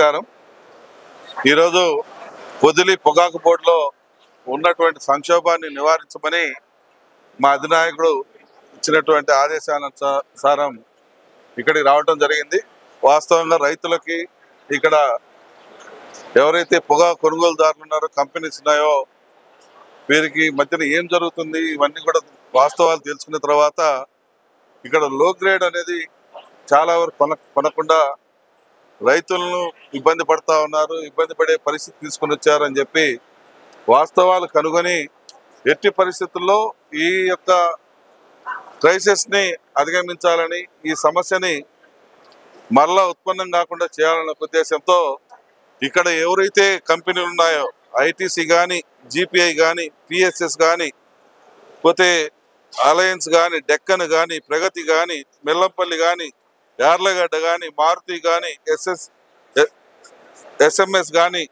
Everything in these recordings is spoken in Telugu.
నమస్కారం. ఈరోజు పొదిలి పొగాకు బోర్డులో ఉన్నటువంటి సంక్షోభాన్ని నివారించమని మా అధినాయకుడు ఇచ్చినటువంటి ఆదేశానుసారం ఇక్కడికి రావడం జరిగింది. వాస్తవంగా రైతులకి ఇక్కడ ఎవరైతే పొగాకు కొనుగోలుదారులు ఉన్నారో, కంపెనీస్ ఉన్నాయో, వీరికి మధ్యన ఏం జరుగుతుంది ఇవన్నీ కూడా వాస్తవాలు తెలుసుకున్న తర్వాత ఇక్కడ లో గ్రేడ్ అనేది చాలా వరకు కొనకుండా రైతులను ఇబ్బంది పడతా ఉన్నారు, ఇబ్బంది పడే పరిస్థితి తీసుకుని వచ్చారని చెప్పి వాస్తవాలు కనుగొని ఎట్టి పరిస్థితుల్లో ఈ యొక్క క్రైసిస్ ని అధిగమించాలని, ఈ సమస్యని మరలా ఉత్పన్నం కాకుండా చేయాలన్న ఉద్దేశంతో ఇక్కడ ఎవరైతే కంపెనీలు ఉన్నాయో, ఐటీసీ కానీ, జీపీఐ కానీ, పిఎస్ఎస్ కానీ, పోతే అలయన్స్ కానీ, డెక్కన్ కానీ, ప్రగతి కానీ, మెల్లంపల్లి కానీ, యార్లగడ్డ కానీ, మారుతి కానీ, ఎస్ఎంఎస్ కానీ,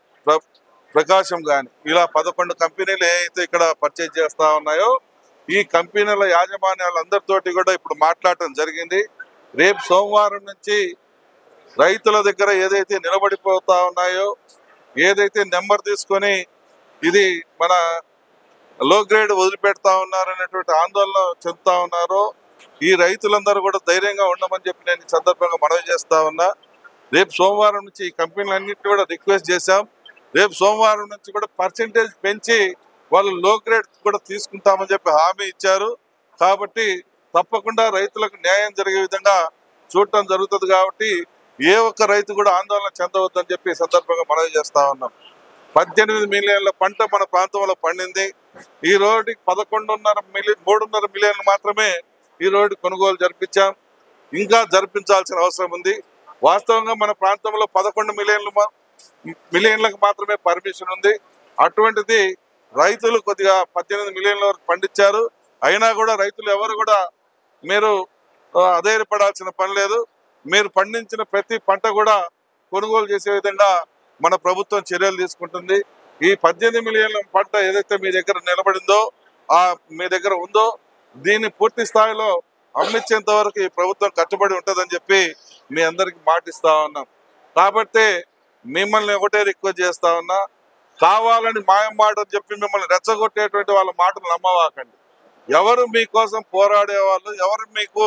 ప్రకాశం కానీ, ఇలా 11 కంపెనీలు ఏవైతే ఇక్కడ పర్చేజ్ చేస్తా ఉన్నాయో ఈ కంపెనీల యాజమాన్యాలందరితోటి కూడా ఇప్పుడు మాట్లాడటం జరిగింది. రేపు సోమవారం నుంచి రైతుల దగ్గర ఏదైతే నిలబడిపోతా ఉన్నాయో, ఏదైతే నెంబర్ తీసుకొని ఇది మన లో గ్రేడ్ వదిలిపెడతా ఉన్నారనేటువంటి ఆందోళన చెందుతా ఉన్నారో ఈ రైతులందరూ కూడా ధైర్యంగా ఉండమని చెప్పి నేను ఈ సందర్భంగా మనవి చేస్తా ఉన్నా. రేపు సోమవారం నుంచి ఈ కంపెనీలన్నింటినీ కూడా రిక్వెస్ట్ చేశాం. రేపు సోమవారం నుంచి కూడా పర్సెంటేజ్ పెంచి వాళ్ళు లో గ్రేడ్ కూడా తీసుకుంటామని చెప్పి హామీ ఇచ్చారు. కాబట్టి తప్పకుండా రైతులకు న్యాయం జరిగే విధంగా చూడటం జరుగుతుంది. కాబట్టి ఏ ఒక్క రైతు కూడా ఆందోళన చెందవద్దని చెప్పి ఈ సందర్భంగా మనవి చేస్తా ఉన్నాం. 18 మిలియన్ల పంట మన ప్రాంతంలో పండింది. ఈ రోజుకి 3.5 మిలియన్లు మాత్రమే ఈ రోజు కొనుగోలు జరిపించాం. ఇంకా జరిపించాల్సిన అవసరం ఉంది. వాస్తవంగా మన ప్రాంతంలో 11 మిలియన్లకు మాత్రమే పర్మిషన్ ఉంది. అటువంటిది రైతులు కొద్దిగా 18 మిలియన్ల వరకు పండించారు. అయినా కూడా రైతులు ఎవరు కూడా మీరు అధైర్యపడాల్సిన పని లేదు. మీరు పండించిన ప్రతి పంట కూడా కొనుగోలు చేసే విధంగా మన ప్రభుత్వం చర్యలు తీసుకుంటుంది. ఈ 18 మిలియన్ల పంట ఏదైతే మీ దగ్గర నిలబడిందో, మీ దగ్గర ఉందో, దీన్ని పూర్తి స్థాయిలో అమ్మించేంత వరకు ఈ ప్రభుత్వం కట్టుబడి ఉంటుందని చెప్పి మీ అందరికి మాటిస్తా ఉన్నాం. కాబట్టి మిమ్మల్ని ఒకటే రిక్వెస్ట్ చేస్తా ఉన్నా, కావాలని మాయం మాట అని చెప్పి మిమ్మల్ని రెచ్చగొట్టేటువంటి వాళ్ళ మాటలు నమ్మవాకండి. ఎవరు మీకోసం పోరాడే వాళ్ళు, ఎవరు మీకు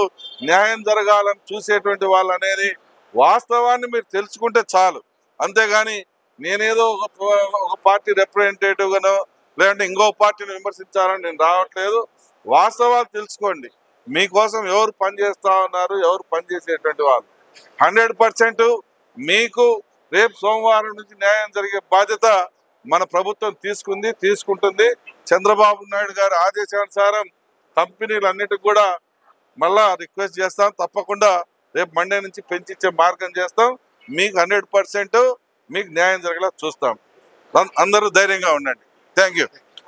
న్యాయం జరగాలని చూసేటువంటి వాళ్ళు అనేది వాస్తవాన్ని మీరు తెలుసుకుంటే చాలు. అంతేగాని నేనేదో ఒక పార్టీ రిప్రజెంటేటివ్ గానో లేదంటే ఇంకో పార్టీని విమర్శించాలని నేను రావట్లేదు. వాస్తవాలు తెలుసుకోండి. మీకోసం ఎవరు పనిచేస్తా ఉన్నారు, ఎవరు పనిచేసేటువంటి వాళ్ళు. 100% మీకు రేపు సోమవారం నుంచి న్యాయం జరిగే బాధ్యత మన ప్రభుత్వం తీసుకుంటుంది. చంద్రబాబు నాయుడు గారి ఆదేశానుసారం కంపెనీలన్నిటికి కూడా మళ్ళా రిక్వెస్ట్ చేస్తాం. తప్పకుండా రేపు మండే నుంచి పెంచిచ్చే మార్గం చేస్తాం. మీకు 100% మీకు న్యాయం జరిగేలా చూస్తాం. అందరూ ధైర్యంగా ఉండండి. Thank you.